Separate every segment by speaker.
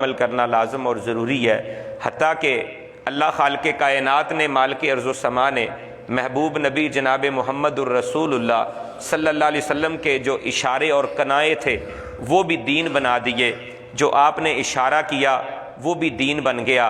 Speaker 1: عمل کرنا لازم اور ضروری ہے، حتیٰ کہ اللہ خالق کائنات نے، مالک ارض و سما نے محبوب نبی جناب محمد الرسول اللہ صلی اللہ علیہ وسلم کے جو اشارے اور کنائے تھے وہ بھی دین بنا دیے۔ جو آپ نے اشارہ کیا وہ بھی دین بن گیا۔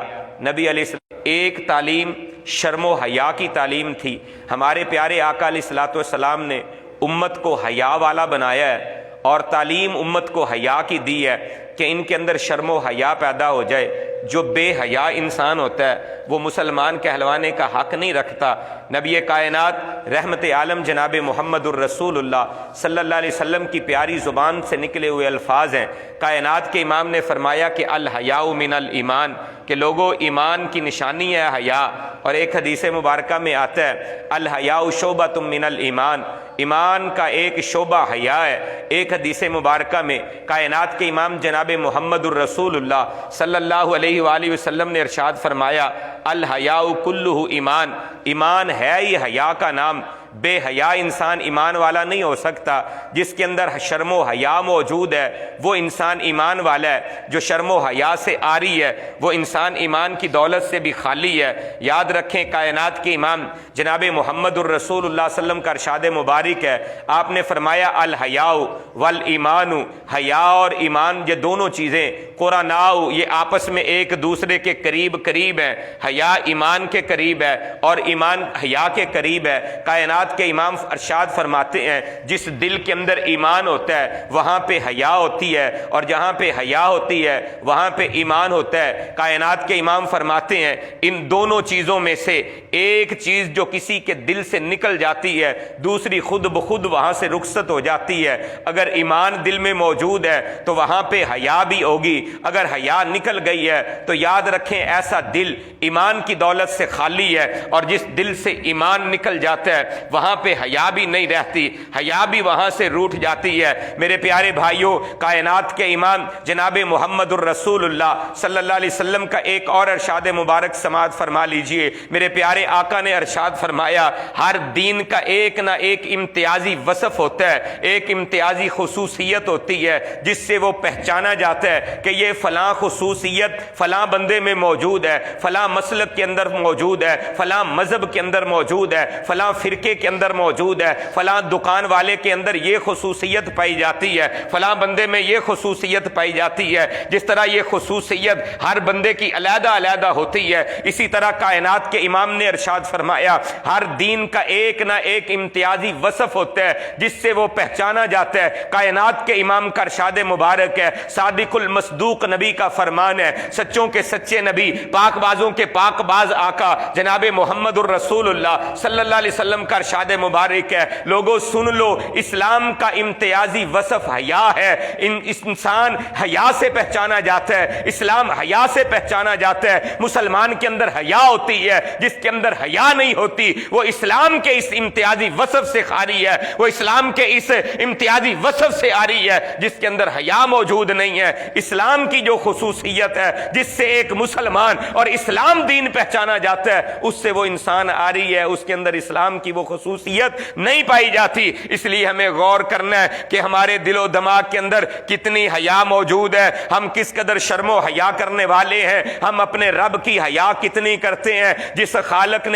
Speaker 1: نبی علیہ السلام ایک تعلیم شرم و حیا کی تعلیم تھی۔ ہمارے پیارے آقا علیہ الصلوۃ والسلام نے امت کو حیا والا بنایا ہے، اور تعلیم امت کو حیا کی دی ہے کہ ان کے اندر شرم و حیا پیدا ہو جائے۔ جو بے حیا انسان ہوتا ہے وہ مسلمان کہلوانے کا حق نہیں رکھتا۔ نبی کائنات رحمت عالم جناب محمد الرسول اللہ صلی اللہ علیہ وسلم کی پیاری زبان سے نکلے ہوئے الفاظ ہیں۔ کائنات کے امام نے فرمایا کہ الحیاء من الایمان، کہ لوگوں ایمان کی نشانی ہے حیا۔ اور ایک حدیث مبارکہ میں آتا ہے الحیاء شعبۃ من الایمان، ایمان کا ایک شعبہ حیا ہے۔ ایک حدیث مبارکہ میں کائنات کے امام جناب محمد الرسول اللہ صلی اللہ علیہ وآلہ وسلم نے ارشاد فرمایا الحیاء کلہ ایمان، ایمان ہے ہی حیا کا نام۔ بے حیا انسان ایمان والا نہیں ہو سکتا۔ جس کے اندر شرم و حیا موجود ہے وہ انسان ایمان والا ہے، جو شرم و حیا سے آری ہے وہ انسان ایمان کی دولت سے بھی خالی ہے۔ یاد رکھیں کائنات کے امام جناب محمد الرسول اللہ صلی اللہ علیہ وسلم کا ارشاد مبارک ہے، آپ نے فرمایا الحیاء والایمان، حیا اور ایمان یہ دونوں چیزیں قرناء، یہ آپس میں ایک دوسرے کے قریب ہیں۔ حیا ایمان کے قریب ہے اور ایمان حیا کے قریب ہے۔ کائنات کے امام ارشاد فرماتے ہیں جس دل کے اندر ایمان ہوتا ہے وہاں پہ حیا ہوتی ہے، اور جہاں پہ حیا ہوتی ہے وہاں پہ ایمان ہوتا ہے۔ کائنات کے امام فرماتے ہیں ان دونوں چیزوں میں سے ایک چیز جو کسی کے دل سے نکل جاتی ہے دوسری خود بخود وہاں سے رخصت ہو جاتی ہے۔ اگر ایمان دل میں موجود ہے تو وہاں پہ حیا بھی ہوگی، اگر حیا نکل گئی ہے تو یاد رکھیں ایسا دل ایمان کی دولت سے خالی ہے، اور جس دل سے ایمان نکل جاتا ہے وہاں پہ حیا بھی نہیں رہتی، حیا بھی وہاں سے روٹھ جاتی ہے۔ میرے پیارے بھائیوں، کائنات کے امام جناب محمد الرسول اللہ صلی اللہ علیہ وسلم کا ایک اور ارشاد مبارک سماعت فرما لیجئے۔ میرے پیارے آقا نے ارشاد فرمایا ہر دین کا ایک نہ ایک امتیازی وصف ہوتا ہے، ایک امتیازی خصوصیت ہوتی ہے جس سے وہ پہچانا جاتا ہے کہ یہ فلاں خصوصیت فلاں بندے میں موجود ہے، فلاں مسلک کے اندر موجود ہے، فلاں مذہب کے اندر موجود ہے، فلاں فرقے کے اندر موجود ہے، فلاں دکان والے کے اندر یہ خصوصیت پائی جاتی ہے، فلاں بندے میں یہ خصوصیت پائی جاتی ہے۔ جس طرح یہ خصوصیت ہر بندے کی علیحدہ علیحدہ ہوتی ہے، اسی طرح کائنات کے امام نے ارشاد فرمایا ہر دین کا ایک نہ ایک امتیازی وصف ہوتا ہے جس سے وہ پہچانا جاتا ہے۔ کائنات کے امام کا ارشاد مبارک ہے، صادق المصدوق نبی کا فرمان ہے، سچوں کے سچے نبی، پاک بازوں کے پاک باز آقا جناب محمد الرسول اللہ صلی اللہ علیہ وسلم کا ارشاد مبارک ہے لوگوں سن لو اسلام کا امتیازی وصف حیا ہے۔ انسان حیا سے پہچانا جاتا ہے، اسلام حیا سے پہچانا جاتا ہے۔ مسلمان کے اندر حیا ہوتی ہے، جس کے اندر حیا نہیں ہوتی وہ اسلام کے اس امتیازی وصف سے خالی ہے، وہ اسلام کے اس امتیازی وصف سے آری ہے جس کے اندر حیا موجود نہیں ہے۔ اسلام کی جو خصوصیت ہے جس سے ایک مسلمان اور اسلام دین پہچانا جاتا ہے اس سے وہ انسان آری ہے، اس کے اندر اسلام کی وہ خصوصیت نہیں پائی جاتی۔ اس لیے ہمیں غور کرنا ہے کہ ہمارے دل و دماغ کے اندر کتنی حیا موجود ہے، ہم کس قدر شرم و حیا کرنے والے ہیں، ہم اپنے رب کی حیا کتنی کرتے ہیں۔ جس خالق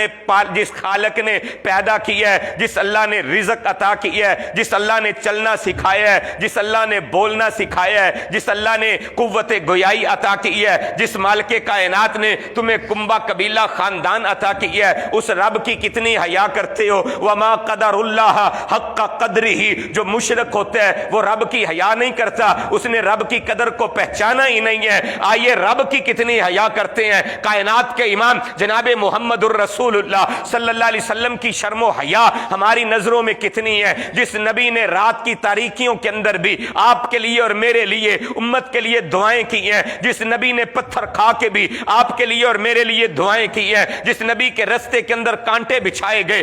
Speaker 1: نے پیدا کیا ہے، جس اللہ نے رزق عطا کیا ہے، جس اللہ نے چلنا سکھایا ہے، جس اللہ نے بولنا سکھایا ہے، جس اللہ نے قوت گویائی عطا کی ہے، جس مالک کائنات نے تمہیں کنبہ قبیلہ خاندان عطا کیا ہے، اس رب کی کتنی حیا کرتے ہو۔ وما قدر اللہ حق قدرہ، جو مشرک ہوتا ہے وہ رب کی حیا نہیں کرتا، اس نے رب کی قدر کو پہچانا ہی نہیں ہے۔ آئیے رب کی کتنی حیا کرتے ہیں کائنات کے امام جناب محمد الرسول اللہ صلی اللہ علیہ وسلم کی شرم و حیا ہماری نظروں میں کتنی ہے۔ جس نبی نے رات کی تاریکیوں کے اندر بھی آپ کے لیے اور میرے لیے امت کے لیے دعائیں کی ہیں، جس نبی نے پتھر کھا کے بھی آپ کے لیے اور میرے لیے دعائیں کی ہیں، جس نبی کے رستے کے اندر کانٹے بچھائے گئے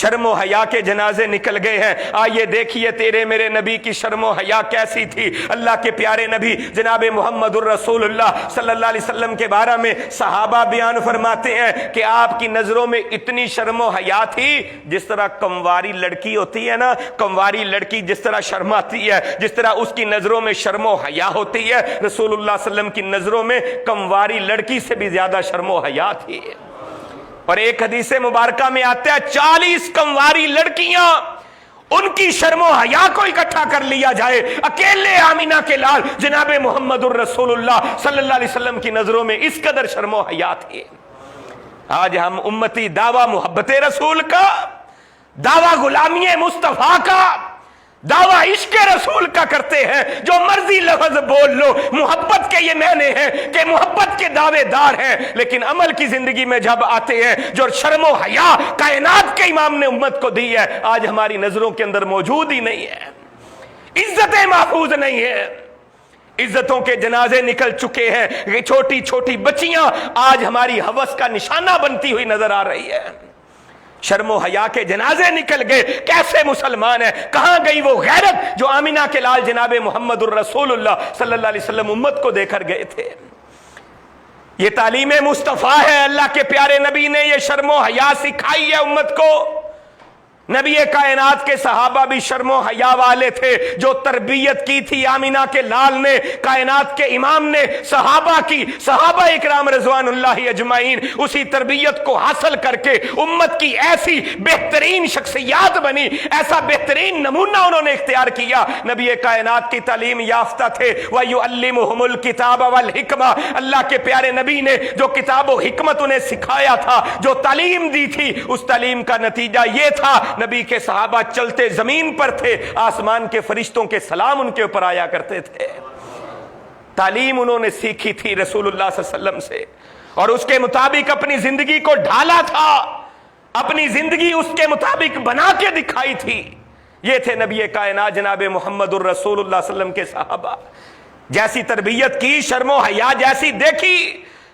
Speaker 1: شرم و حیا کے جنازے نکل گئے ہیں۔ آئیے دیکھیے تیرے میرے نبی کی شرم و حیا کیسی تھی۔ اللہ کے پیارے نبی جناب محمد الرسول اللہ صلی اللہ علیہ وسلم کے بارے میں صحابہ بیان فرماتے ہیں کہ آپ کی نظروں میں اتنی شرم و حیا تھی جس طرح کنواری لڑکی ہوتی ہے نا، کنواری لڑکی جس طرح شرماتی ہے، جس طرح اس کی نظروں میں شرم و حیا ہوتی ہے، رسول اللہ صلی اللہ علیہ وسلم کی نظروں میں کنواری لڑکی سے بھی زیادہ شرم و حیا تھی۔ اور ایک حدیث مبارکہ میں آتا ہے 40 کنواری لڑکیاں، ان کی شرم و حیا کو اکٹھا کر لیا جائے، اکیلے آمینہ کے لال جناب محمد الرسول اللہ صلی اللہ علیہ وسلم کی نظروں میں اس قدر شرم و حیا تھی۔ آج ہم امتی دعویٰ محبت رسول کا، دعویٰ غلامی مصطفیٰ کا، دعویٰ عشق رسول کا کرتے ہیں۔ جو مرضی لفظ بول لو، محبت کے یہ معنی ہیں کہ محبت کے دعوے دار ہیں، لیکن عمل کی زندگی میں جب آتے ہیں جو شرم و حیا کائنات کے امام نے امت کو دی ہے، آج ہماری نظروں کے اندر موجود ہی نہیں ہے، عزتیں محفوظ نہیں ہیں، عزتوں کے جنازے نکل چکے ہیں۔ یہ چھوٹی چھوٹی بچیاں آج ہماری ہوس کا نشانہ بنتی ہوئی نظر آ رہی ہے۔ شرم و حیا کے جنازے نکل گئے، کیسے مسلمان ہیں؟ کہاں گئی وہ غیرت جو آمینہ کے لال جناب محمد الرسول اللہ صلی اللہ علیہ وسلم امت کو دے کر گئے تھے؟ یہ تعلیم مصطفیٰ ہے، اللہ کے پیارے نبی نے یہ شرم و حیا سکھائی ہے امت کو۔ نبی کائنات کے صحابہ بھی شرم و حیا والے تھے، جو تربیت کی تھی آمینہ کے لال نے، کائنات کے امام نے صحابہ کی، صحابہ اکرام رضوان اللہ اجمعین اسی تربیت کو حاصل کر کے امت کی ایسی بہترین شخصیات بنی، ایسا بہترین نمونہ انہوں نے اختیار کیا۔ نبی کائنات کی تعلیم یافتہ تھے، وَيُعَلِّمُهُمُ الْكِتَابَ وَالْحِکْمَةَ، اللہ کے پیارے نبی نے جو کتاب و حکمت انہیں سکھایا تھا، جو تعلیم دی تھی، اس تعلیم کا نتیجہ یہ تھا نبی کے صحابہ چلتے زمین پر تھے، آسمان کے فرشتوں کے سلام ان کے اوپر آیا کرتے تھے۔ تعلیم انہوں نے سیکھی تھی رسول اللہ صلی اللہ علیہ وسلم سے، اور اس کے مطابق اپنی زندگی کو ڈھالا تھا، اپنی زندگی اس کے مطابق بنا کے دکھائی تھی۔ یہ تھے نبی کائنات جناب محمد الرسول اللہ صلی اللہ علیہ وسلم کے صحابہ۔ جیسی تربیت کی، شرم و حیا جیسی دیکھی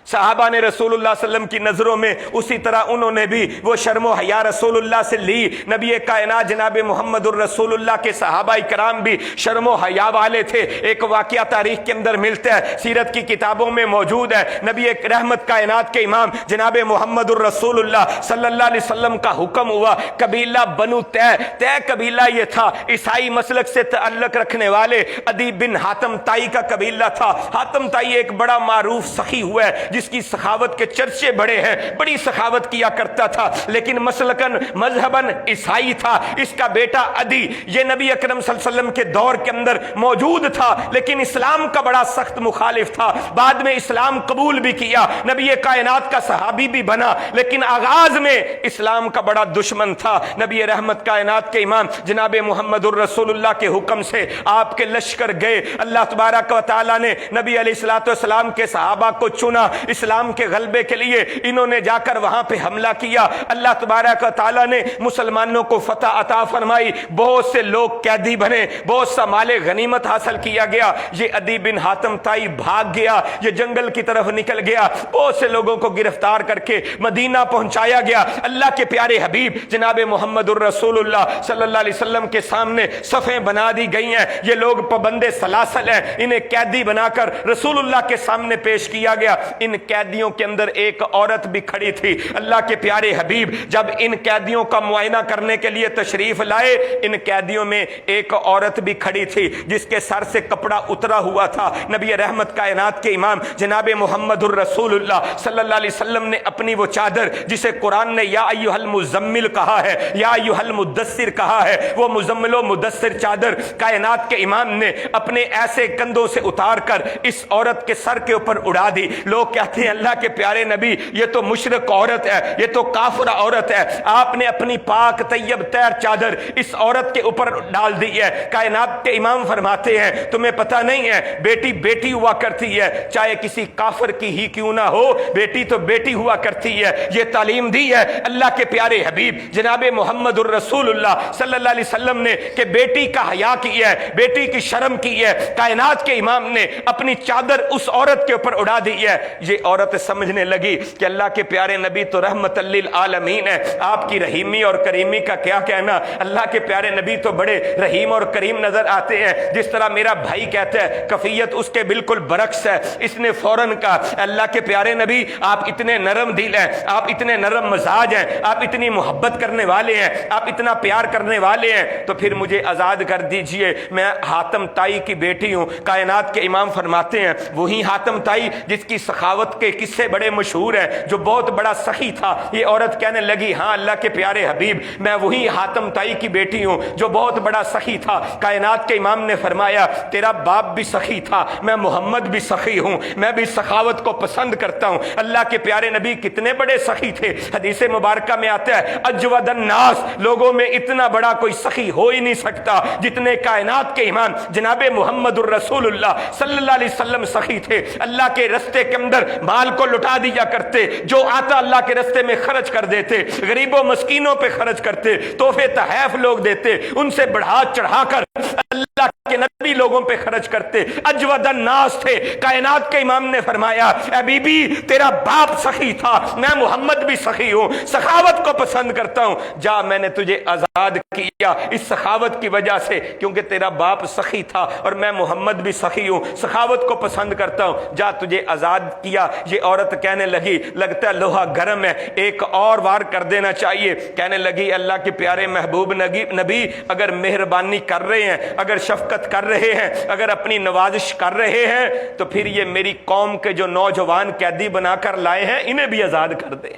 Speaker 1: صحابہ نے رسول اللہ صلی اللہ علیہ وسلم کی نظروں میں، اسی طرح انہوں نے بھی وہ شرم و حیا رسول اللہ سے لی۔ نبی کائنات جناب محمد الرسول اللہ کے صحابہ اکرام بھی شرم و حیا والے تھے۔ ایک واقعہ تاریخ کے اندر ملتا ہے، سیرت کی کتابوں میں موجود ہے۔ نبی رحمت کائنات کے امام جناب محمد الرسول اللہ صلی اللہ علیہ وسلم کا حکم ہوا، قبیلہ بنو طے قبیلہ یہ تھا، عیسائی مسلک سے تعلق رکھنے والے، عدی بن حاتم طائی کا قبیلہ تھا۔ حاتم طائی ایک بڑا معروف سخی ہوا ہے، جس کی سخاوت کے چرچے بڑے ہیں، بڑی سخاوت کیا کرتا تھا، لیکن مسلکن مذہبن عیسائی تھا۔ اس کا بیٹا عدی یہ نبی اکرم صلی اللہ علیہ وسلم کے دور کے اندر موجود تھا، لیکن اسلام کا بڑا سخت مخالف تھا۔ بعد میں اسلام قبول بھی کیا، نبی کائنات کا صحابی بھی بنا، لیکن آغاز میں اسلام کا بڑا دشمن تھا۔ نبی رحمت کائنات کے امام جناب محمد الرسول اللہ کے حکم سے آپ کے لشکر گئے۔ اللہ تبارک و تعالیٰ نے نبی علیہ الصلوۃ والسلام کے صحابہ کو چنا اسلام کے غلبے کے لیے، انہوں نے جا کر وہاں پہ حملہ کیا۔ اللہ تبارک و تعالیٰ نے مسلمانوں کو فتح عطا فرمائی، بہت سے لوگ قیدی بنے، بہت سا مال غنیمت حاصل کیا گیا۔ یہ عدی بن حاتم طائی بھاگ گیا، یہ جنگل کی طرف نکل گیا، بہت سے لوگوں کو گرفتار کر کے مدینہ پہنچایا گیا۔ اللہ کے پیارے حبیب جناب محمد الرسول اللہ صلی اللہ علیہ وسلم کے سامنے صفیں بنا دی گئی ہیں، یہ لوگ پابند سلاسل ہیں، انہیں قیدی بنا کر رسول اللہ کے سامنے پیش کیا گیا۔ ان قیدیوں کے اندر ایک عورت بھی کھڑی تھی۔ اللہ کے پیارے حبیب جب ان قیدیوں کا معائنہ کرنے کے لیے تشریف لائے، ان قیدیوں میں ایک عورت بھی کھڑی تھی جس کے سر سے کپڑا اترا ہوا تھا۔ نبی رحمت کائنات کے امام جناب محمد الرسول اللہ صلی اللہ علیہ وسلم نے اپنی وہ چادر جسے قرآن نے یا ایھا المزمل کہا ہے، یا ایھا المدثر کہا ہے، وہ مزمل و مدثر چادر کائنات کے امام نے اپنے ایسے کندھوں سے اتار کر اس عورت کے سر کے اوپر اڑا دی۔ لوگ کہتے ہیں اللہ کے پیارے نبی یہ تو مشرک عورت ہے، یہ تو کافر عورت ہے، آپ نے اپنی پاک طیب طاہر چادر اس عورت کے اوپر ڈال دی ہے۔ کائنات کے امام فرماتے ہیں تمہیں پتہ نہیں ہے بیٹی بیٹی ہوا کرتی ہے، چاہے کسی کافر کی ہی کیوں نہ ہو، بیٹی تو بیٹی ہوا کرتی ہے۔ یہ تعلیم دی ہے اللہ کے پیارے حبیب جناب محمد الرسول اللہ صلی اللہ علیہ وسلم نے کہ بیٹی کا حیا کی ہے، بیٹی کی شرم کی ہے۔ کائنات کے امام نے اپنی چادر اس عورت کے اوپر اڑا دی ہے۔ یہ یہ عورت سمجھنے لگی کہ اللہ کے پیارے نبی تو رحمت للعالمین ہے، آپ کی رحیمی اور کریمی کا کیا کہنا، اللہ کے پیارے نبی تو بڑے رحیم اور کریم نظر آتے ہیں، جس طرح میرا بھائی کہتا ہے کفیت اس کے بالکل برعکس ہے۔ اس نے فوراً کہا اللہ کے پیارے نبی آپ اتنے نرم دل ہیں، آپ اتنے نرم مزاج ہیں، آپ اتنی محبت کرنے والے ہیں، آپ اتنا پیار کرنے والے ہیں، تو پھر مجھے آزاد کر دیجئے، میں حاتم طائی کی بیٹی ہوں۔ کائنات کے امام فرماتے ہیں وہی حاتم طائی جس کی سخاوت کے قصے بڑے مشہور ہیں، جو بہت بڑا سخی تھا۔ یہ عورت کہنے لگی ہاں اللہ کے پیارے حبیب میں وہی حاتم طائی کی بیٹی ہوں جو بہت بڑا سخی تھا۔ کائنات کے امام نے فرمایا تیرا باپ بھی سخی تھا، میں محمد بھی سخی ہوں، میں بھی سخاوت کو پسند کرتا ہوں۔ اللہ کے پیارے نبی کتنے بڑے سخی تھے، حدیث مبارکہ میں آتا ہے اجود الناس، لوگوں میں اتنا بڑا کوئی سخی ہو ہی نہیں سکتا جتنے کائنات کے امام جناب محمد الرسول اللہ صلی اللہ علیہ وسلم سخی تھے۔ اللہ کے رستے کے اندر مال کو لٹا دیا کرتے، جو آتا اللہ کے رستے میں خرچ کر دیتے، غریبوں مسکینوں پہ خرچ کرتے، تحفے تحائف لوگ دیتے، ان سے بڑھا چڑھا کر اللہ کے نبی لوگوں پہ خرچ کرتے، اجود الناس تھے۔ کائنات کے امام نے فرمایا اے بی بی تیرا باپ سخی تھا، میں محمد بھی سخی ہوں، سخاوت کو پسند کرتا ہوں، جا میں نے تجھے آزاد کیا اس سخاوت کی وجہ سے، کیونکہ تیرا باپ سخی تھا اور میں محمد بھی سخی ہوں، سخاوت کو پسند کرتا ہوں، جا تجھے آزاد کیا۔ یہ عورت کہنے لگی لگتا ہے لوہا گرم ہے، ایک اور وار کر دینا چاہیے۔ کہنے لگی اللہ کے پیارے محبوب نبی اگر مہربانی کر رہے ہیں، اگر شفقت کر رہے ہیں، اگر اپنی نوازش کر رہے ہیں، تو پھر یہ میری قوم کے جو نوجوان قیدی بنا کر لائے ہیں انہیں بھی آزاد کر دیں۔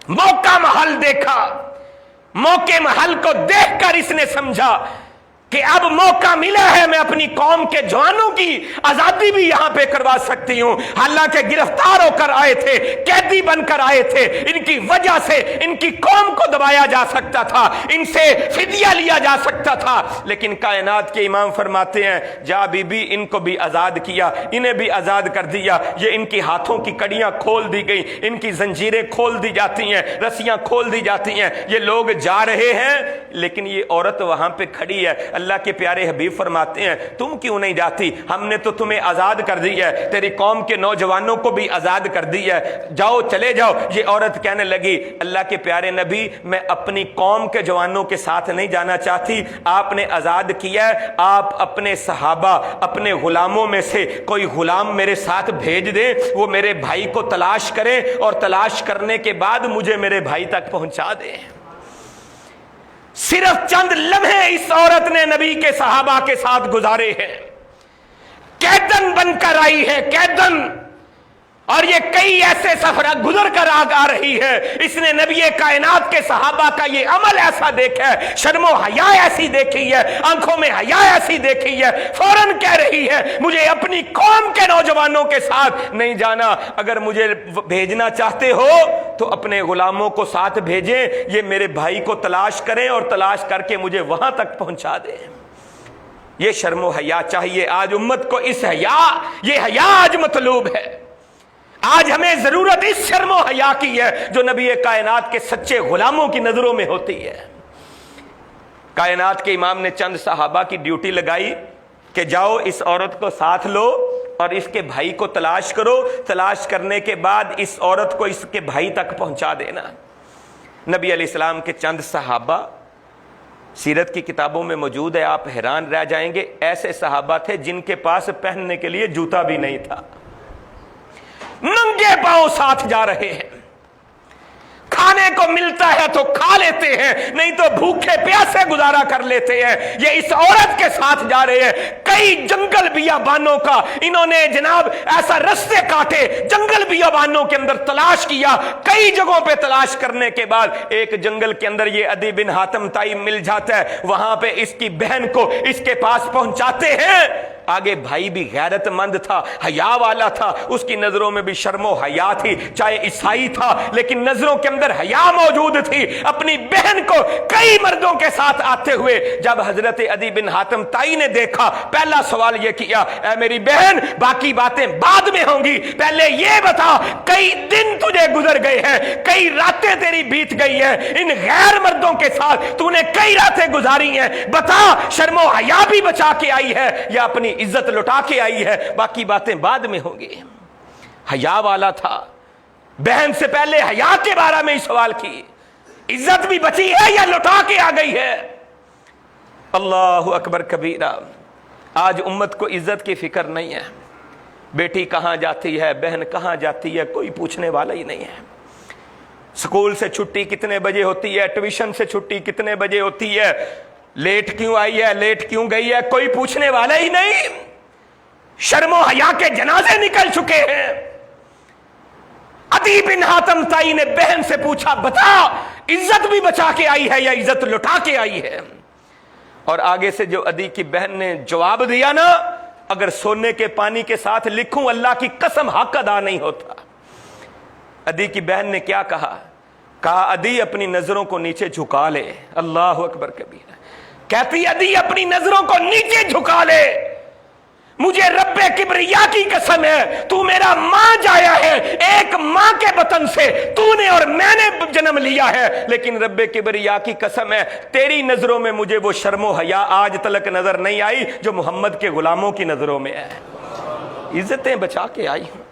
Speaker 1: موقع محل دیکھا، موقع محل کو دیکھ کر اس نے سمجھا کہ اب موقع ملا ہے، میں اپنی قوم کے جوانوں کی آزادی بھی یہاں پہ کروا سکتی ہوں۔ حالانکہ گرفتار ہو کر آئے تھے، قیدی بن کر آئے تھے، ان کی وجہ سے ان کی قوم کو دبایا جا سکتا تھا، ان سے فدیہ لیا جا سکتا تھا، لیکن کائنات کے امام فرماتے ہیں جا بی بی ان کو بھی آزاد کیا، انہیں بھی آزاد کر دیا۔ یہ ان کی ہاتھوں کی کڑیاں کھول دی گئیں، ان کی زنجیریں کھول دی جاتی ہیں، رسیاں کھول دی جاتی ہیں، یہ لوگ جا رہے ہیں، لیکن یہ عورت وہاں پہ کھڑی ہے۔ اللہ کے پیارے حبیب فرماتے ہیں تم کیوں نہیں جاتی، ہم نے تو تمہیں آزاد کر دی ہے، تیری قوم کے نوجوانوں کو بھی آزاد کر دی ہے، جاؤ چلے جاؤ۔ یہ عورت کہنے لگی اللہ کے پیارے نبی میں اپنی قوم کے جوانوں کے ساتھ نہیں جانا چاہتی، آپ نے آزاد کیا ہے، آپ اپنے صحابہ اپنے غلاموں میں سے کوئی غلام میرے ساتھ بھیج دیں، وہ میرے بھائی کو تلاش کریں اور تلاش کرنے کے بعد مجھے میرے بھائی تک پہنچا دیں۔ صرف چند لمحے اس عورت نے نبی کے صحابہ کے ساتھ گزارے ہیں، قیدن بن کر آئی ہے، قیدن، اور یہ کئی ایسے سفر گزر کر آ رہی ہے۔ اس نے نبی کائنات کے صحابہ کا یہ عمل ایسا دیکھا ہے، شرم و حیا ایسی دیکھی ہے، آنکھوں میں حیا ایسی دیکھی ہے، فوراً کہہ رہی ہے مجھے اپنی قوم کے نوجوانوں کے ساتھ نہیں جانا، اگر مجھے بھیجنا چاہتے ہو تو اپنے غلاموں کو ساتھ بھیجیں، یہ میرے بھائی کو تلاش کریں اور تلاش کر کے مجھے وہاں تک پہنچا دیں۔ یہ شرم و حیا چاہیے آج امت کو، اس حیا، یہ حیا آج مطلوب ہے۔ آج ہمیں ضرورت اس شرم و حیا کی ہے جو نبی کائنات کے سچے غلاموں کی نظروں میں ہوتی ہے۔ کائنات کے امام نے چند صحابہ کی ڈیوٹی لگائی کہ جاؤ اس عورت کو ساتھ لو اور اس کے بھائی کو تلاش کرو، تلاش کرنے کے بعد اس عورت کو اس کے بھائی تک پہنچا دینا۔ نبی علیہ السلام کے چند صحابہ سیرت کی کتابوں میں موجود ہے، آپ حیران رہ جائیں گے، ایسے صحابہ تھے جن کے پاس پہننے کے لیے جوتا بھی نہیں تھا، ننگے پاؤں ساتھ جا رہے ہیں، کھانے کو ملتا ہے تو کھا لیتے ہیں، نہیں تو بھوکے پیاسے گزارا کر لیتے ہیں۔ یہ اس عورت کے ساتھ جا رہے ہیں، کئی جنگل بیابانوں کا انہوں نے جناب ایسا رستے کاٹے، جنگل بیابانوں کے اندر تلاش کیا، کئی جگہوں پہ تلاش کرنے کے بعد ایک جنگل کے اندر یہ عدی بن حاتم طائی مل جاتا ہے، وہاں پہ اس کی بہن کو اس کے پاس پہنچاتے ہیں۔ آگے بھائی بھی غیرت مند تھا، حیا والا تھا، اس کی نظروں میں بھی شرم و حیا تھی، چاہے عیسائی تھا لیکن نظروں کے اندر حیا موجود تھی۔ اپنی بہن کو کئی مردوں کے ساتھ آتے ہوئے جب حضرت عدی بن حاتم طائی نے دیکھا، پہلا سوال یہ کیا اے میری بہن باقی باتیں بعد میں ہوں گی، پہلے یہ بتا کئی دن تجھے گزر گئے ہیں، کئی راتیں تیری بیت گئی ہیں، ان غیر مردوں کے ساتھ تو نے کئی راتیں گزاری ہیں، بتا شرم و حیا بھی بچا کے آئی ہے یا اپنی عزت لٹا کے آئی ہے، باقی باتیں بعد میں ہوں گی۔ حیا والا تھا، بہن سے پہلے حیا کے بارے میں ہی سوال کی، عزت بھی بچی ہے یا لٹا کے آ گئی ہے؟ اللہ اکبر کبیرہ۔ آج امت کو عزت کی فکر نہیں ہے، بیٹی کہاں جاتی ہے، بہن کہاں جاتی ہے، کوئی پوچھنے والا ہی نہیں ہے۔ سکول سے چھٹی کتنے بجے ہوتی ہے، ٹیوشن سے چھٹی کتنے بجے ہوتی ہے، لیٹ کیوں آئی ہے، لیٹ کیوں گئی ہے، کوئی پوچھنے والا ہی نہیں۔ شرم و حیا کے جنازے نکل چکے ہیں۔ عدی بن حاتم تائی نے بہن سے پوچھا، بتا عزت بھی بچا کے آئی ہے یا عزت لٹا کے آئی ہے؟ اور آگے سے جو عدی کی بہن نے جواب دیا نا، اگر سونے کے پانی کے ساتھ لکھوں اللہ کی قسم حق ادا نہیں ہوتا۔ عدی کی بہن نے کیا کہا؟ کہا عدی اپنی نظروں کو نیچے جھکا لے۔ اللہ اکبر کبیرہ۔ کہتی عدی اپنی نظروں کو نیچے جھکا لے، مجھے رب کبریا کی قسم ہے، تو میرا ماں جایا ہے، ایک ماں کے بطن سے تو نے اور میں نے جنم لیا ہے، لیکن رب کبریا کی قسم ہے تیری نظروں میں مجھے وہ شرم و حیا آج تلک نظر نہیں آئی جو محمد کے غلاموں کی نظروں میں ہے۔ عزتیں بچا کے آئی ہوں۔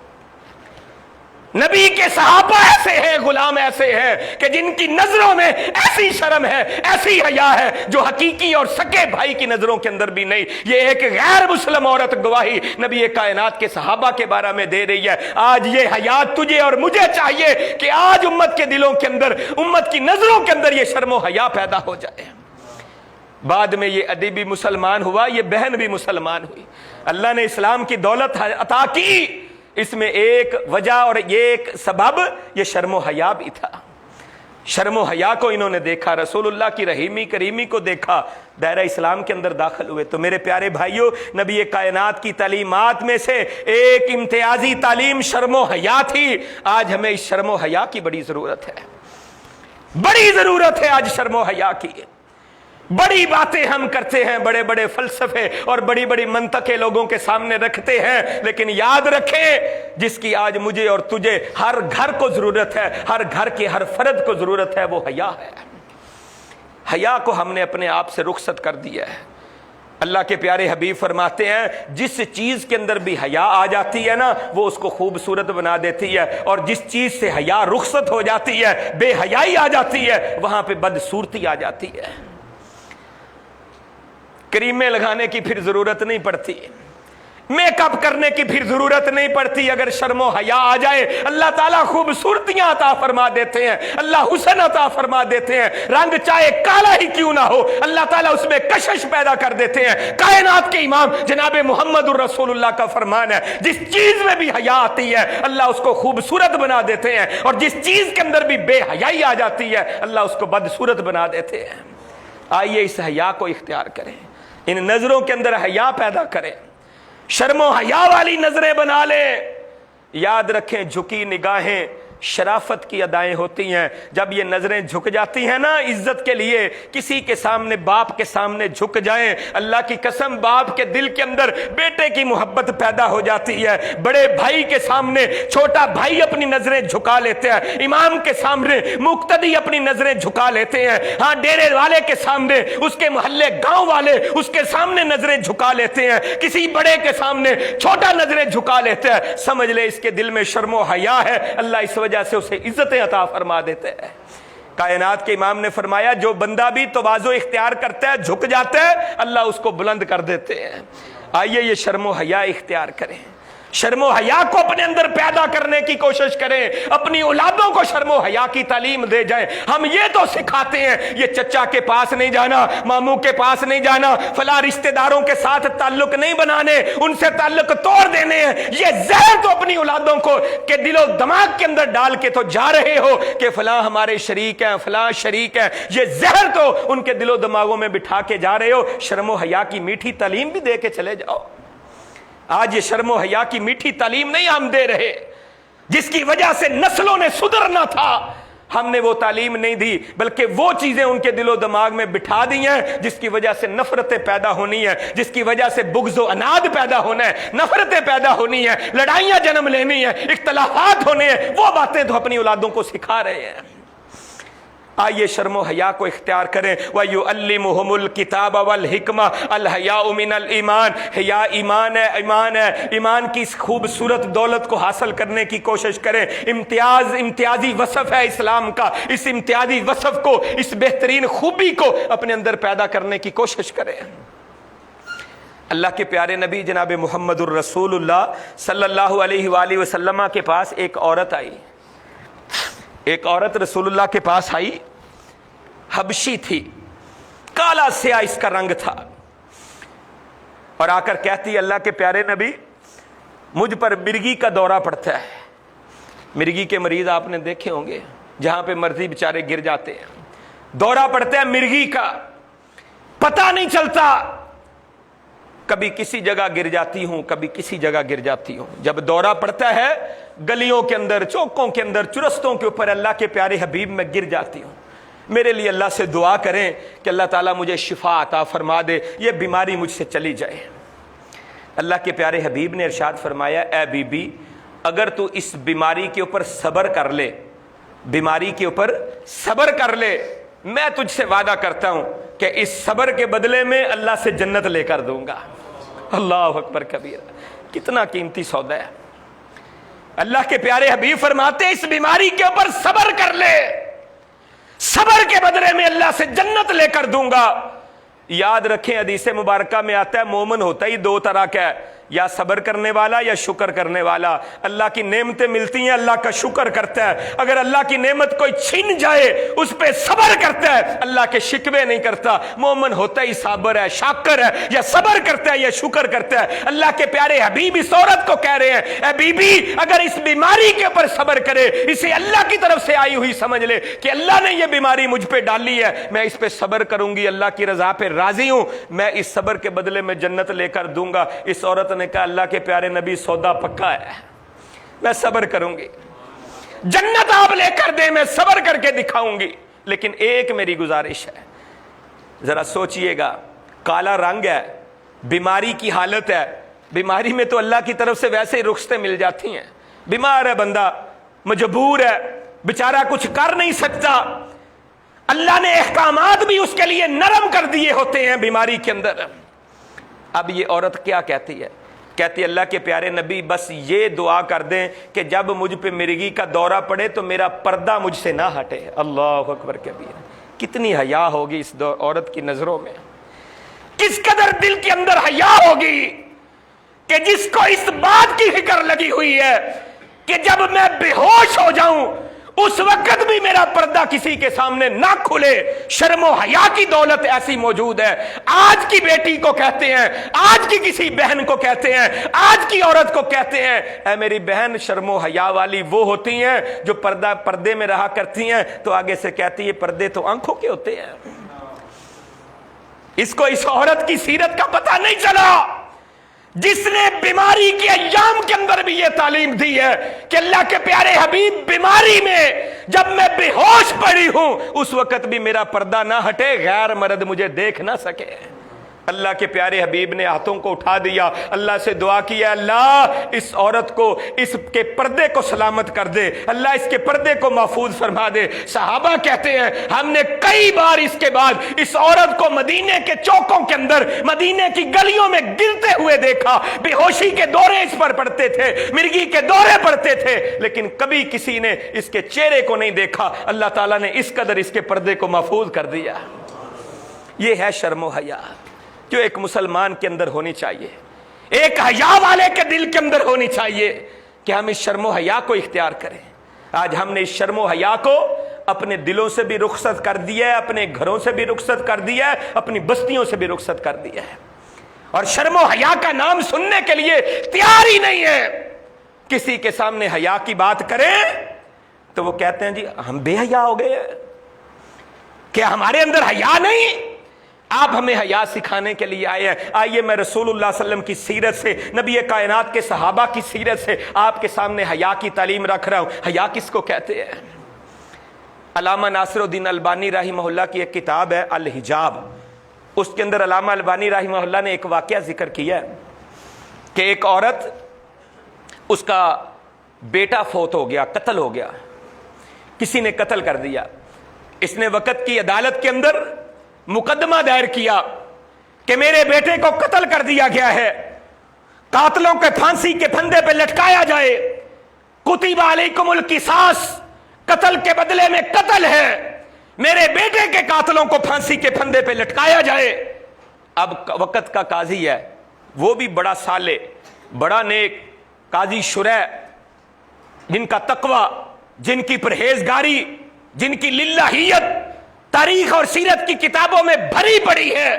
Speaker 1: نبی کے صحابہ ایسے ہیں، غلام ایسے ہیں کہ جن کی نظروں میں ایسی شرم ہے، ایسی حیا ہے جو حقیقی اور سکے بھائی کی نظروں کے اندر بھی نہیں۔ یہ ایک غیر مسلم عورت گواہی نبی کائنات کے صحابہ کے بارے میں دے رہی ہے۔ آج یہ حیا تجھے اور مجھے چاہیے کہ آج امت کے دلوں کے اندر، امت کی نظروں کے اندر یہ شرم و حیا پیدا ہو جائے۔ بعد میں یہ عدی بھی مسلمان ہوا، یہ بہن بھی مسلمان ہوئی، اللہ نے اسلام کی دولت عطا کی۔ اس میں ایک وجہ اور یہ ایک سبب یہ شرم و حیا بھی تھا۔ شرم و حیا کو انہوں نے دیکھا، رسول اللہ کی رحیمی کریمی کو دیکھا، دائرہ اسلام کے اندر داخل ہوئے۔ تو میرے پیارے بھائیوں، نبی کائنات کی تعلیمات میں سے ایک امتیازی تعلیم شرم و حیا تھی۔ آج ہمیں اس شرم و حیا کی بڑی ضرورت ہے، بڑی ضرورت ہے آج شرم و حیا کی۔ بڑی باتیں ہم کرتے ہیں، بڑے بڑے فلسفے اور بڑی بڑی منطقیں لوگوں کے سامنے رکھتے ہیں، لیکن یاد رکھیں جس کی آج مجھے اور تجھے ہر گھر کو ضرورت ہے، ہر گھر کے ہر فرد کو ضرورت ہے، وہ حیا ہے۔ حیا کو ہم نے اپنے آپ سے رخصت کر دیا ہے۔ اللہ کے پیارے حبیب فرماتے ہیں جس چیز کے اندر بھی حیا آ جاتی ہے نا، وہ اس کو خوبصورت بنا دیتی ہے، اور جس چیز سے حیا رخصت ہو جاتی ہے، بے حیائی آ جاتی ہے، وہاں پہ بدصورتی آ جاتی ہے۔ کریمیں لگانے کی پھر ضرورت نہیں پڑتی، میک اپ کرنے کی پھر ضرورت نہیں پڑتی، اگر شرم و حیا آ جائے اللہ تعالیٰ خوبصورتیاں عطا فرما دیتے ہیں، اللہ حسن عطا فرما دیتے ہیں۔ رنگ چاہے کالا ہی کیوں نہ ہو، اللہ تعالیٰ اس میں کشش پیدا کر دیتے ہیں۔ کائنات کے امام جناب محمد الرسول اللہ کا فرمان ہے جس چیز میں بھی حیا آتی ہے اللہ اس کو خوبصورت بنا دیتے ہیں، اور جس چیز کے اندر بھی بے حیائی آ جاتی ہے اللہ اس کو بدصورت بنا دیتے ہیں۔ آئیے اس حیا کو اختیار کریں، ان نظروں کے اندر حیا پیدا کریں، شرم و حیا والی نظریں بنا لیں۔ یاد رکھیں جھکی نگاہیں شرافت کی ادائیں ہوتی ہیں۔ جب یہ نظریں جھک جاتی ہیں نا عزت کے لیے، کسی کے سامنے، باپ کے سامنے جھک جائیں، اللہ کی قسم باپ کے دل کے اندر بیٹے کی محبت پیدا ہو جاتی ہے۔ بڑے بھائی کے سامنے چھوٹا بھائی اپنی نظریں جھکا لیتے ہیں، امام کے سامنے مقتدی اپنی نظریں جھکا لیتے ہیں، ہاں ڈیرے والے کے سامنے، اس کے محلے گاؤں والے اس کے سامنے نظریں جھکا لیتے ہیں، کسی بڑے کے سامنے چھوٹا نظریں جھکا لیتے ہیں۔ سمجھ لے اس کے دل میں شرم و حیا ہے، اللہ اس وجہ سے اسے عزتیں عطا فرما دیتے ہیں۔ کائنات کے امام نے فرمایا جو بندہ بھی تواضع اختیار کرتا ہے، جھک جاتا ہے، اللہ اس کو بلند کر دیتے ہیں۔ آئیے یہ شرم و حیا اختیار کریں، شرم و حیا کو اپنے اندر پیدا کرنے کی کوشش کریں، اپنی اولادوں کو شرم و حیا کی تعلیم دے جائیں۔ ہم یہ تو سکھاتے ہیں یہ چچا کے پاس نہیں جانا، ماموں کے پاس نہیں جانا، فلاں رشتہ داروں کے ساتھ تعلق نہیں بنانے، ان سے تعلق توڑ دینے ہیں۔ یہ زہر تو اپنی اولادوں کو کے دل و دماغ کے اندر ڈال کے تو جا رہے ہو کہ فلاں ہمارے شریک ہیں، فلاں شریک ہیں، یہ زہر تو ان کے دل و دماغوں میں بٹھا کے جا رہے ہو۔ شرم و حیا کی میٹھی تعلیم بھی دے کے چلے جاؤ۔ آج یہ شرم و حیا کی میٹھی تعلیم نہیں ہم دے رہے، جس کی وجہ سے نسلوں نے سدھرنا تھا، ہم نے وہ تعلیم نہیں دی، بلکہ وہ چیزیں ان کے دل و دماغ میں بٹھا دی ہیں جس کی وجہ سے نفرتیں پیدا ہونی ہیں، جس کی وجہ سے بغض و عناد پیدا ہونا ہے، نفرتیں پیدا ہونی ہیں، لڑائیاں جنم لینی ہیں، اختلافات ہونے ہیں۔ وہ باتیں تو اپنی اولادوں کو سکھا رہے ہیں۔ آئیے شرم و حیا کو اختیار کریں. وَيُعَلِّمُهُمُ الْكِتَابَ وَالْحِکْمَةَ الْحَیَاءُ مِنَ الْایمان. حیا ایمان ہے، ایمان ہے. ایمان کی اس خوبصورت دولت کو حاصل کرنے کی کوشش کریں. امتیازی وصف ہے اسلام کا. اس امتیازی وصف کو، اس بہترین خوبی کو اپنے اندر پیدا کرنے کی کوشش کریں. اللہ کے پیارے نبی جناب محمد الرسول اللہ صلی اللہ علیہ وآلہ وسلم کے پاس ایک عورت آئی. ایک عورت رسول اللہ کے پاس آئی، حبشی تھی، کالا سیاہ اس کا رنگ تھا، اور آ کر کہتی اللہ کے پیارے نبی مجھ پر مرگی کا دورہ پڑتا ہے. مرگی کے مریض آپ نے دیکھے ہوں گے، جہاں پہ مرضی بیچارے گر جاتے ہیں. دورہ پڑتا ہے مرگی کا، پتہ نہیں چلتا، کبھی کسی جگہ گر جاتی ہوں، کبھی کسی جگہ گر جاتی ہوں. جب دورہ پڑتا ہے گلیوں کے اندر، چوکوں کے اندر، چرستوں کے اوپر اللہ کے پیارے حبیب میں گر جاتی ہوں. میرے لیے اللہ سے دعا کریں کہ اللہ تعالیٰ مجھے شفا عطا فرما دے، یہ بیماری مجھ سے چلی جائے. اللہ کے پیارے حبیب نے ارشاد فرمایا اے بی بی اگر تو اس بیماری کے اوپر صبر کر لے، بیماری کے اوپر صبر کر لے، میں تجھ سے وعدہ کرتا ہوں کہ اس صبر کے بدلے میں اللہ سے جنت لے کر دوں گا. اللہ اکبر کبیر، کتنا قیمتی سودا ہے. اللہ کے پیارے حبیب فرماتے اس بیماری کے اوپر صبر کر لے، صبر کے بدلے میں اللہ سے جنت لے کر دوں گا. یاد رکھیں حدیث مبارکہ میں آتا ہے مومن ہوتا ہی دو طرح کا ہے، یا صبر کرنے والا یا شکر کرنے والا. اللہ کی نعمتیں ملتی ہیں، اللہ کا شکر کرتا ہے. اگر اللہ کی نعمت کوئی چھن جائے اس پہ صبر کرتا ہے، اللہ کے شکوے نہیں کرتا. مومن ہوتا ہی صابر ہے، شاکر ہے، یا صبر کرتا ہے یا شکر کرتا ہے. اللہ کے پیارے حبیب اس عورت کو کہہ رہے ہیں اے بی بی اگر اس بیماری کے اوپر صبر کرے، اسے اللہ کی طرف سے آئی ہوئی سمجھ لے کہ اللہ نے یہ بیماری مجھ پہ ڈالی ہے، میں اس پہ صبر کروں گی، اللہ کی رضا پہ راضی ہوں، میں اس صبر کے بدلے میں جنت لے کر دوں گا. اس عورت نے کہا اللہ کے پیارے نبی سودا پکا ہے، میں صبر کروں گی، جنت آپ لے کر دیں، میں صبر کر کے دکھاؤں گی. لیکن ایک میری گزارش ہے، ذرا سوچئے گا، کالا رنگ ہے، بیماری کی حالت ہے. بیماری میں تو اللہ کی طرف سے ویسے ہی رخصتیں مل جاتی ہیں. بیمار ہے بندہ، مجبور ہے بیچارہ، کچھ کر نہیں سکتا. اللہ نے احکامات بھی اس کے لیے نرم کر دیے ہوتے ہیں بیماری کے اندر. اب یہ عورت کیا کہتی ہے؟ کہتی اللہ کے پیارے نبی بس یہ دعا کر دیں کہ جب مجھ پہ مرگی کا دورہ پڑے تو میرا پردہ مجھ سے نہ ہٹے. اللہ اکبر کبیر، کتنی حیا ہوگی اس عورت کی نظروں میں، کس قدر دل کے اندر حیا ہوگی کہ جس کو اس بات کی فکر لگی ہوئی ہے کہ جب میں بے ہوش ہو جاؤں اس وقت بھی میرا پردہ کسی کے سامنے نہ کھلے. شرم و حیا کی دولت ایسی موجود ہے. آج کی بیٹی کو کہتے ہیں، آج کی کسی بہن کو کہتے ہیں، آج کی عورت کو کہتے ہیں اے میری بہن شرم و حیا والی وہ ہوتی ہیں جو پردے میں رہا کرتی ہیں. تو آگے سے کہتی ہے پردے تو آنکھوں کے ہوتے ہیں. اس کو اس عورت کی سیرت کا پتہ نہیں چلا جس نے بیماری کے ایام کے اندر بھی یہ تعلیم دی ہے کہ اللہ کے پیارے حبیب بیماری میں جب میں بے ہوش پڑی ہوں اس وقت بھی میرا پردہ نہ ہٹے، غیر مرد مجھے دیکھ نہ سکے. اللہ کے پیارے حبیب نے ہاتھوں کو اٹھا دیا، اللہ سے دعا کی اللہ اس عورت کو، اس کے پردے کو سلامت کر دے، اللہ اس کے پردے کو محفوظ فرما دے. صحابہ کہتے ہیں ہم نے کئی بار اس کے بعد اس عورت کو مدینے کے چوکوں کے اندر، مدینے کی گلیوں میں گرتے ہوئے دیکھا. بے ہوشی کے دورے اس پر پڑتے تھے، مرگی کے دورے پڑتے تھے، لیکن کبھی کسی نے اس کے چہرے کو نہیں دیکھا. اللہ تعالیٰ نے اس قدر اس کے پردے کو محفوظ کر دیا. یہ ہے شرم و حیا جو ایک مسلمان کے اندر ہونی چاہیے، ایک حیا والے کے دل کے اندر ہونی چاہیے کہ ہم اس شرم و حیا کو اختیار کریں. آج ہم نے اس شرم و حیا کو اپنے دلوں سے بھی رخصت کر دیا ہے، اپنے گھروں سے بھی رخصت کر دیا ہے، اپنی بستیوں سے بھی رخصت کر دیا ہے، اور شرم و حیا کا نام سننے کے لیے تیار ہی نہیں ہے. کسی کے سامنے حیا کی بات کریں تو وہ کہتے ہیں جی ہم بے حیا ہو گئے، کیا ہمارے اندر حیا نہیں؟ آپ ہمیں حیا سکھانے کے لیے آئے ہیں. آئیے میں رسول اللہ صلی اللہ علیہ وسلم کی سیرت سے، نبی کائنات کے صحابہ کی سیرت سے آپ کے سامنے حیا کی تعلیم رکھ رہا ہوں. حیا کس کو کہتے ہیں؟ علامہ ناصر الدین البانی رحمہ اللہ کی ایک کتاب ہے الحجاب، اس کے اندر علامہ البانی رحمہ اللہ نے ایک واقعہ ذکر کیا ہے کہ ایک عورت، اس کا بیٹا فوت ہو گیا، قتل ہو گیا، کسی نے قتل کر دیا. اس نے وقت کی عدالت کے اندر مقدمہ دائر کیا کہ میرے بیٹے کو قتل کر دیا گیا ہے، قاتلوں کے پھانسی کے پھندے پہ لٹکایا جائے، کتب علیکم القصاص، قتل کے بدلے میں قتل ہے، میرے بیٹے کے قاتلوں کو پھانسی کے پھندے پہ لٹکایا جائے۔ اب وقت کا قاضی ہے، وہ بھی بڑا صالح، بڑا نیک، قاضی شریح، جن کا تقوی، جن کی پرہیزگاری، جن کی للہیت تاریخ اور سیرت کی کتابوں میں بھری پڑی ہے،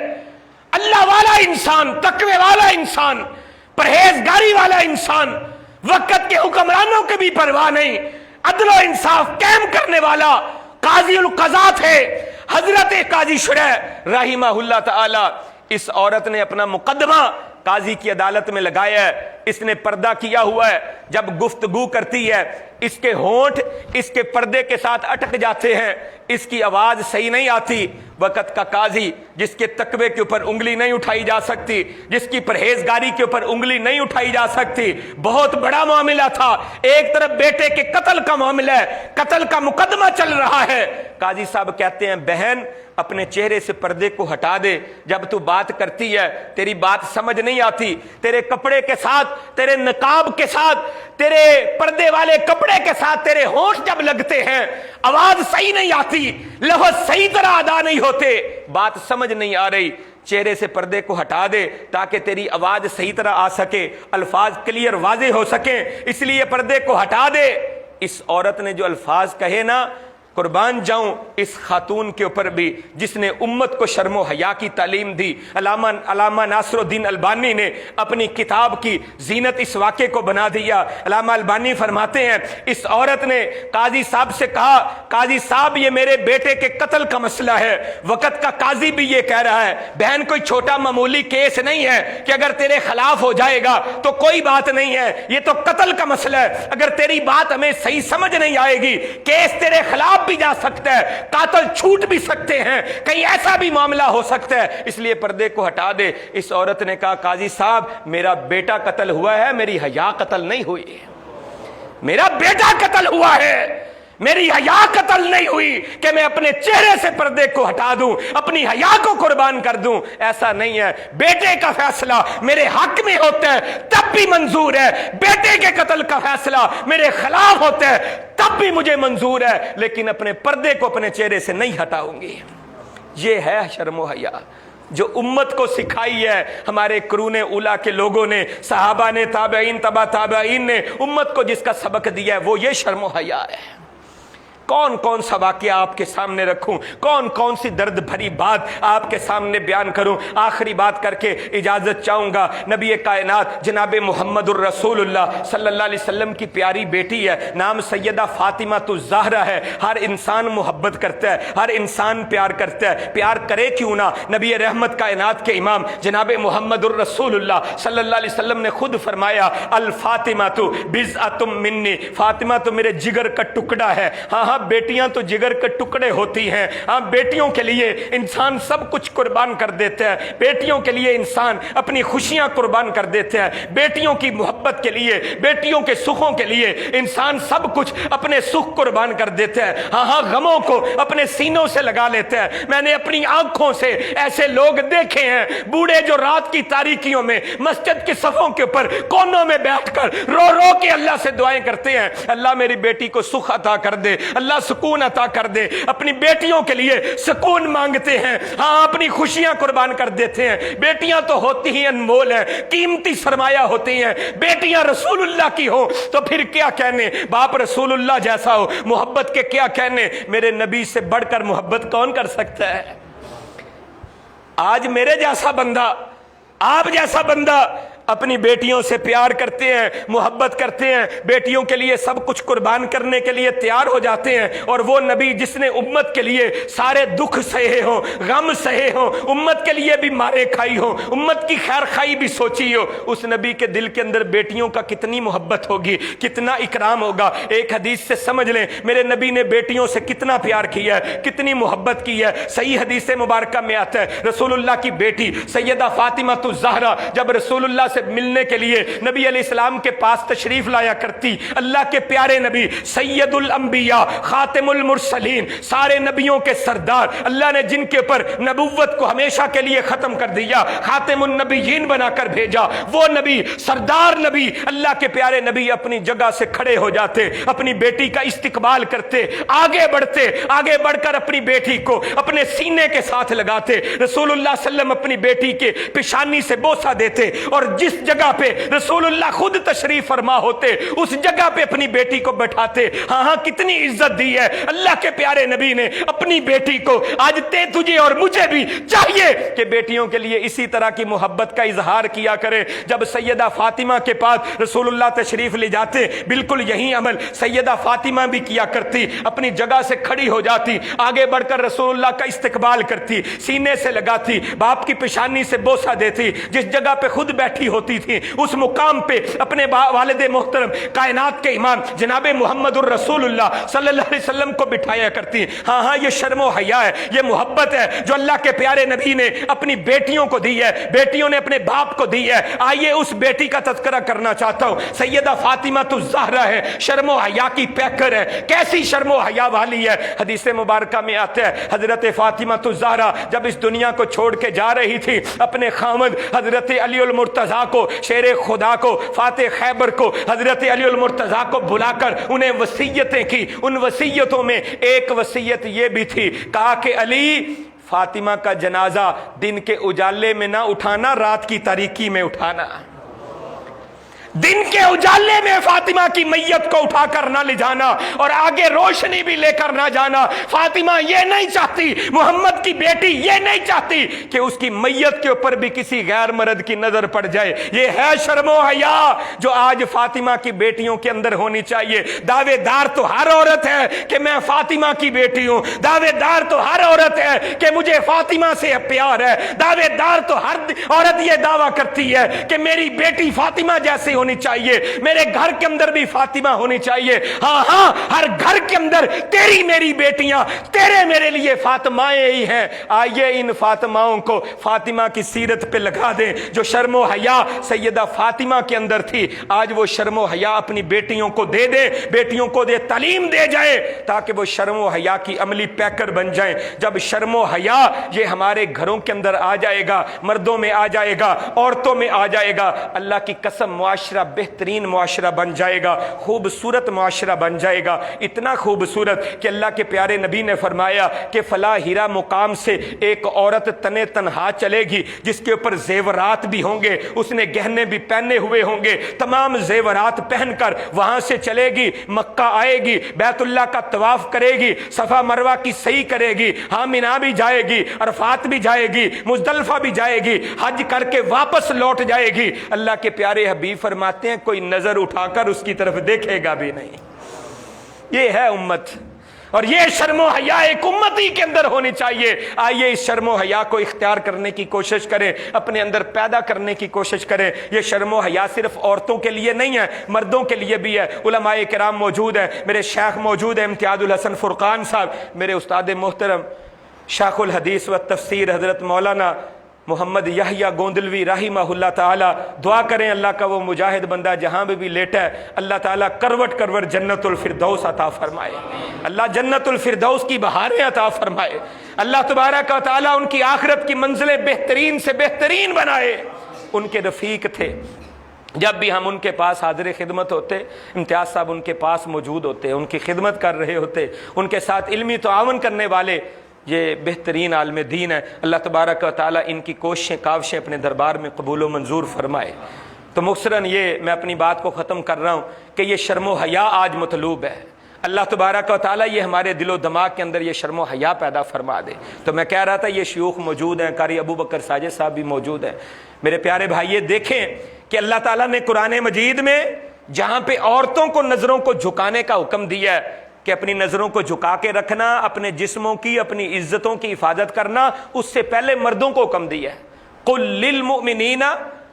Speaker 1: اللہ والا انسان، تقوی والا انسان، پرہیزگاری والا انسان، وقت کے حکمرانوں کی بھی پرواہ نہیں، عدل و انصاف قائم کرنے والا قاضی القضات ہے حضرت قاضی شریح رحمہ اللہ تعالی۔ اس عورت نے اپنا مقدمہ قاضی کی عدالت میں لگایا ہے، اس نے پردہ کیا ہوا ہے، جب گفتگو کرتی ہے اس کے ہونٹ اس کے پردے کے ساتھ اٹک جاتے ہیں، اس کی آواز صحیح نہیں آتی۔ وقت کا قاضی جس کے تقوی کے اوپر انگلی نہیں اٹھائی جا سکتی، جس کی پرہیزگاری کے اوپر انگلی نہیں اٹھائی جا سکتی، بہت بڑا معاملہ تھا، ایک طرف بیٹے کے قتل کا معاملہ ہے، قتل کا مقدمہ چل رہا ہے، قاضی صاحب کہتے ہیں بہن اپنے چہرے سے پردے کو ہٹا دے، جب تو بات کرتی ہے تیری بات سمجھ نہیں آتی، تیرے کپڑے کے ساتھ، تیرے نقاب کے ساتھ، تیرے پردے والے کپڑے کے ساتھ تیرے ہونٹ جب لگتے ہیں آواز صحیح نہیں آتی، لفظ صحیح طرح ادا نہیں ہوتے، بات سمجھ نہیں آ رہی، چہرے سے پردے کو ہٹا دے تاکہ تیری آواز صحیح طرح آ سکے، الفاظ کلیئر واضح ہو سکیں، اس لیے پردے کو ہٹا دے۔ اس عورت نے جو الفاظ کہے نا، قربان جاؤں اس خاتون کے اوپر بھی جس نے امت کو شرم و حیا کی تعلیم دی۔ علامہ ناصر الدین البانی نے اپنی کتاب کی زینت اس واقعے کو بنا دیا۔ علامہ البانی فرماتے ہیں اس عورت نے قاضی صاحب سے کہا قاضی صاحب یہ میرے بیٹے کے قتل کا مسئلہ ہے۔ وقت کا قاضی بھی یہ کہہ رہا ہے بہن کوئی چھوٹا معمولی کیس نہیں ہے کہ اگر تیرے خلاف ہو جائے گا تو کوئی بات نہیں ہے، یہ تو قتل کا مسئلہ ہے، اگر تیری بات ہمیں صحیح سمجھ نہیں آئے گی کیس تیرے خلاف بھی جا سکتا ہے، قاتل چھوٹ بھی سکتے ہیں، کہیں ایسا بھی معاملہ ہو سکتا ہے، اس لیے پردے کو ہٹا دے۔ اس عورت نے کہا قاضی صاحب میرا بیٹا قتل ہوا ہے، میری حیا قتل نہیں ہوئی ہے، میرا بیٹا قتل ہوا ہے، میری حیا قتل نہیں ہوئی کہ میں اپنے چہرے سے پردے کو ہٹا دوں، اپنی حیا کو قربان کر دوں، ایسا نہیں ہے، بیٹے کا فیصلہ میرے حق میں ہوتا ہے تب بھی منظور ہے، بیٹے کے قتل کا فیصلہ میرے خلاف ہوتا ہے تب بھی مجھے منظور ہے، لیکن اپنے پردے کو اپنے چہرے سے نہیں ہٹاؤں گی۔ یہ ہے شرم و حیا جو امت کو سکھائی ہے ہمارے قرون اولیٰ کے لوگوں نے، صحابہ نے، تابعین، تبع تابعین نے، امت کو جس کا سبق دیا ہے وہ یہ شرم و حیا ہے۔ کون کون سا واقعہ آپ کے سامنے رکھوں، کون کون سی درد بھری بات آپ کے سامنے بیان کروں۔ آخری بات کر کے اجازت چاہوں گا، نبی کائنات جناب محمد الرسول اللہ صلی اللہ علیہ وسلم کی پیاری بیٹی ہے، نام سیدہ فاطمہ الزہرا ہے۔ ہر انسان محبت کرتا ہے، ہر انسان پیار کرتا ہے، پیار کرے کیوں نہ۔ نبی رحمت کائنات کے امام جناب محمد الرسول اللہ صلی اللہ علیہ وسلم نے خود فرمایا الفاطمہ بضعۃ منی، فاطمہ تو میرے جگر کا ٹکڑا ہے۔ ہاں بیٹیاں تو جگر کے ٹکڑے ہوتی ہیں، ہاں بیٹیوں کے لیے انسان سب کچھ قربان کر دیتا ہے، بیٹیوں کے لیے انسان اپنی خوشیاں قربان کر دیتا ہے، بیٹیوں کی محبت کے لیے، بیٹیوں کے سکھوں کے لیے انسان سب کچھ اپنے سکھ قربان کر دیتا ہے، ہاں غموں کو اپنے سینوں سے لگا لیتا ہے۔ میں نے اپنی آنکھوں سے ایسے لوگ دیکھے ہیں بوڑھے جو رات کی تاریکیوں میں مسجد کے صفوں کے اوپر کونوں میں بیٹھ کر رو رو کے اللہ سے دعائیں کرتے ہیں اللہ میری بیٹی کو سکھ عطا کر دے، اللہ سکون عطا کر دے، اپنی بیٹیوں کے لیے سکون مانگتے ہیں، ہاں اپنی خوشیاں قربان کر دیتے ہیں۔ بیٹیاں تو ہوتی ہی انمول ہیں، قیمتی سرمایہ ہوتی ہیں، بیٹیاں رسول اللہ کی ہو تو پھر کیا کہنے، باپ رسول اللہ جیسا ہو محبت کے کیا کہنے، میرے نبی سے بڑھ کر محبت کون کر سکتا ہے۔ آج میرے جیسا بندہ، آپ جیسا بندہ اپنی بیٹیوں سے پیار کرتے ہیں، محبت کرتے ہیں، بیٹیوں کے لیے سب کچھ قربان کرنے کے لیے تیار ہو جاتے ہیں، اور وہ نبی جس نے امت کے لیے سارے دکھ سہے ہوں، غم سہے ہوں، امت کے لیے بھی مارے کھائی ہوں، امت کی خیر خائی بھی سوچی ہو، اس نبی کے دل کے اندر بیٹیوں کا کتنی محبت ہوگی، کتنا اکرام ہوگا۔ ایک حدیث سے سمجھ لیں میرے نبی نے بیٹیوں سے کتنا پیار کیا ہے، کتنی محبت کی ہے۔ صحیح حدیث مبارکہ میں آتا ہے رسول اللہ کی بیٹی سیدہ فاطمہ الزہرا جب رسول اللہ
Speaker 2: سے ملنے کے لیے نبی علیہ السلام کے پاس تشریف لایا کرتی۔ اللہ کے پیارے نبی سید الانبیاء خاتم المرسلین، سارے نبیوں کے سردار، اللہ نے جن کے اوپر نبوت کو ہمیشہ کے لیے ختم کر دیا، خاتم النبیین بنا کر بھیجا، وہ نبی سردار نبی اللہ کے پیارے نبی اپنی جگہ سے کھڑے ہو جاتے، اپنی بیٹی کا استقبال کرتے، آگے بڑھتے، آگے بڑھ کر اپنی بیٹی کو اپنے سینے کے ساتھ لگاتے، رسول اللہ صلی اللہ علیہ وسلم اپنی بیٹی کے پیشانی سے بوسہ دیتے، اور جس جگہ پہ رسول اللہ خود تشریف فرما ہوتے اس جگہ پہ اپنی بیٹی کو بٹھاتے۔ ہاں کتنی عزت دی ہے اللہ کے پیارے نبی نے اپنی بیٹی کو۔ آج تجھے اور مجھے بھی چاہیے کہ بیٹیوں کے لیے اسی طرح کی محبت کا اظہار کیا کرے۔ جب سیدہ فاطمہ کے پاس رسول اللہ تشریف لے جاتے، بالکل یہی عمل سیدہ فاطمہ بھی کیا کرتی، اپنی جگہ سے کھڑی ہو جاتی، آگے بڑھ کر رسول اللہ کا استقبال کرتی، سینے سے لگاتی، باپ کی پیشانی سے بوسہ دیتی، جس جگہ پہ خود بیٹھی ہوتی تھی اس مقام پہ اپنے والد محترم کائنات کے امام جناب محمد الرسول اللہ صلی اللہ علیہ وسلم کو بٹھایا کرتی۔ ہاں یہ شرم و حیا ہے، یہ محبت ہے جو اللہ کے پیارے نبی نے اپنی بیٹیوں کو دی ہے، بیٹیوں نے اپنے باپ کو دی ہے۔ آئیے اس بیٹی کا تذکرہ کرنا چاہتا ہوں۔ سیدہ فاطمہ الزہرا ہے، شرم و حیا کی پیکر ہے، کیسی شرم و حیا والی ہے۔ حدیث مبارکہ میں آتا ہے حضرت فاطمہ الزہرا جب اس دنیا کو چھوڑ کے جا رہی تھی، اپنے خامد حضرت علی المرتضیٰ کو، شیر خدا کو، فاتح خیبر کو، حضرت علی المرتضیٰ کو بلا کر انہیں وصیتیں کی۔ ان وصیتوں میں ایک وصیت یہ بھی تھی، کہا کہ علی فاطمہ کا جنازہ دن کے اجالے میں نہ اٹھانا، رات کی تاریکی میں اٹھانا۔ دن کے اجالے میں فاطمہ کی میت کو اٹھا کر نہ لے جانا اور آگے روشنی بھی لے کر نہ جانا۔ فاطمہ یہ نہیں چاہتی، محمد کی بیٹی یہ نہیں چاہتی کہ اس کی میت کے اوپر بھی کسی غیر مرد کی نظر پڑ جائے۔ یہ ہے شرم و حیا جو آج فاطمہ کی بیٹیوں کے اندر ہونی چاہیے۔ دعوے دار تو ہر عورت ہے کہ میں فاطمہ کی بیٹی ہوں، دعوے دار تو ہر عورت ہے کہ مجھے فاطمہ سے پیار ہے، دعوے دار تو ہر عورت یہ دعویٰ کرتی ہے کہ میری بیٹی فاطمہ جیسی ہونی چاہیے، میرے گھر کے اندر بھی فاطمہ ہونی چاہیے۔ ہاں ہر گھر کے اندر تیری میری بیٹیاں تیرے میرے لیے فاطمائیں ہی ہیں۔ آئیے ان فاطماؤں کو فاطمہ کی سیرت پہ لگا دیں۔ جو شرم و حیا سیدہ فاطمہ کے اندر تھی، آج وہ شرم و حیا اپنی بیٹیوں کو دے دے، بیٹیوں کو دے، تعلیم دے جائے تاکہ وہ شرم و حیا کی عملی پیکر بن جائیں۔ جب شرم و حیا یہ ہمارے گھروں کے اندر آ جائے گا، مردوں میں آ جائے گا، عورتوں میں آ جائے گا، اللہ کی قسم معاشرہ بہترین معاشرہ بن جائے گا، خوبصورت معاشرہ بن جائے گا، اتنا خوبصورت کہ اللہ کے پیارے نبی نے فرمایا کہ فلاں ہیرا مقام سے ایک عورت تنے تنہا چلے گی جس کے اوپر زیورات بھی ہوں گے، اس نے گہنے بھی پہنے ہوئے ہوں گے، تمام زیورات پہن کر وہاں سے چلے گی، مکہ آئے گی، بیت اللہ کا طواف کرے گی، صفا مروہ کی سعی کرے گی، ہاں مینا بھی جائے گی، عرفات بھی جائے گی، مزدلفہ بھی جائے گی، حج کر کے واپس لوٹ جائے گی۔ اللہ کے پیارے حبیب فرماتے ہیں کوئی نظر اٹھا کر اس کی طرف دیکھے گا بھی نہیں۔ یہ ہے امت، اور یہ شرم و حیا ایک امتی کے اندر ہونی چاہیے۔ آئیے اس شرم و حیا کو اختیار کرنے کی کوشش کریں، اپنے اندر پیدا کرنے کی کوشش کریں۔ یہ شرم و حیا صرف عورتوں کے لیے نہیں ہے، مردوں کے لیے بھی ہے۔ علماء کرام موجود ہیں، میرے شیخ موجود ہیں امتیاز الحسن فرقان صاحب، میرے استاد محترم شیخ الحدیث و تفسیر حضرت مولانا محمد یحییٰ گوندلوی رحمہ اللہ تعالی۔ دعا کریں اللہ کا وہ مجاہد بندہ جہاں بھی لیٹا ہے، اللہ تعالیٰ کروٹ کروٹ جنت الفردوس عطا فرمائے، اللہ جنت الفردوس کی بہاریں عطا فرمائے، اللہ تبارک و تعالیٰ ان کی آخرت کی منزلیں بہترین سے بہترین بنائے۔ ان کے رفیق تھے، جب بھی ہم ان کے پاس حاضر خدمت ہوتے، امتیاز صاحب ان کے پاس موجود ہوتے، ان کی خدمت کر رہے ہوتے، ان کے ساتھ علمی تعاون کرنے والے یہ بہترین عالم دین ہے۔ اللہ تبارک و تعالیٰ ان کی کوششیں کاوشیں اپنے دربار میں قبول و منظور فرمائے۔ تو مختصراً یہ میں اپنی بات کو ختم کر رہا ہوں کہ یہ شرم و حیا آج مطلوب ہے۔ اللہ تبارک و تعالیٰ یہ ہمارے دل و دماغ کے اندر یہ شرم و حیا پیدا فرما دے۔ تو میں کہہ رہا تھا یہ شیوخ موجود ہیں، قاری ابو بکر ساجد صاحب بھی موجود ہیں۔ میرے پیارے بھائی یہ دیکھیں کہ اللہ تعالیٰ نے قرآن مجید میں جہاں پہ عورتوں کو نظروں کو جھکانے کا حکم دیا ہے کہ اپنی نظروں کو جھکا کے رکھنا، اپنے جسموں کی اپنی عزتوں کی حفاظت کرنا، اس سے پہلے مردوں کو حکم دیا ہے۔ قل للمؤمنین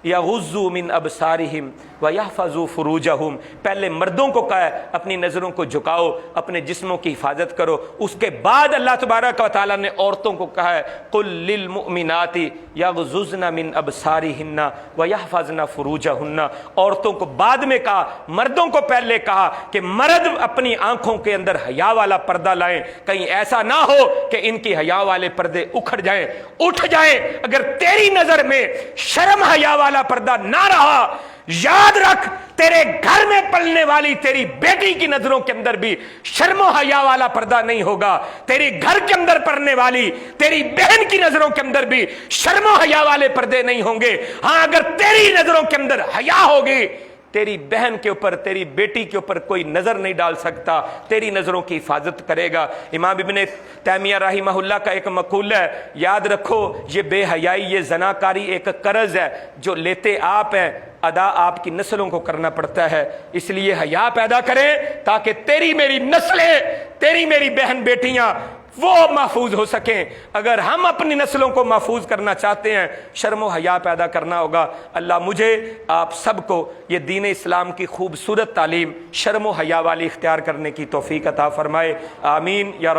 Speaker 2: یغضوا من ابصارہم
Speaker 1: وَيَحْفَظُوا فُرُوجَهُمْ، پہلے مردوں کو کہا ہے اپنی نظروں کو جھکاؤ، اپنے جسموں کی حفاظت کرو، اس کے بعد اللہ تبارک و تعالیٰ نے عورتوں کو کہا ہے قُل لِّلْمُؤْمِنَاتِ يَغْضُضْنَ مِنْ أَبْصَارِهِنَّ وَيَحْفَظْنَ فُرُوجَهُنَّ، عورتوں کو بعد میں کہا، مردوں کو پہلے کہا کہ مرد اپنی آنکھوں کے اندر حیا والا پردہ لائیں، کہیں ایسا نہ ہو کہ ان کی حیا والے پردے اکھڑ جائیں، اٹھ جائیں۔ اگر تیری نظر میں شرم حیا والا پردہ نہ رہا، یاد رکھ تیرے گھر میں پلنے والی تیری بیٹی کی نظروں کے اندر بھی شرم و حیا والا پردہ نہیں ہوگا، تیری گھر کے اندر پڑھنے والی تیری بہن کی نظروں کے اندر بھی شرم و حیا والے پردے نہیں ہوں گے۔ ہاں اگر تیری نظروں کے اندر حیا ہوگی، تیری بہن کے اوپر، تیری بیٹی کے اوپر کوئی نظر نہیں ڈال سکتا، تیری نظروں کی حفاظت کرے گا۔ امام ابن تیمیہ رحمہ اللہ کا ایک مقولہ ہے، یاد رکھو یہ بے حیائی، یہ زناکاری ایک قرض ہے جو لیتے آپ ہیں، ادا آپ کی نسلوں کو کرنا پڑتا ہے، اس لیے حیا پیدا کریں تاکہ تیری میری نسلیں، تیری میری بہن بیٹیاں وہ محفوظ ہو سکیں۔ اگر ہم اپنی نسلوں کو محفوظ کرنا چاہتے ہیں، شرم و حیا پیدا کرنا ہوگا۔ اللہ مجھے آپ سب کو یہ دین اسلام کی خوبصورت تعلیم شرم و حیا والی اختیار کرنے کی توفیق عطا فرمائے، آمین یا رب۔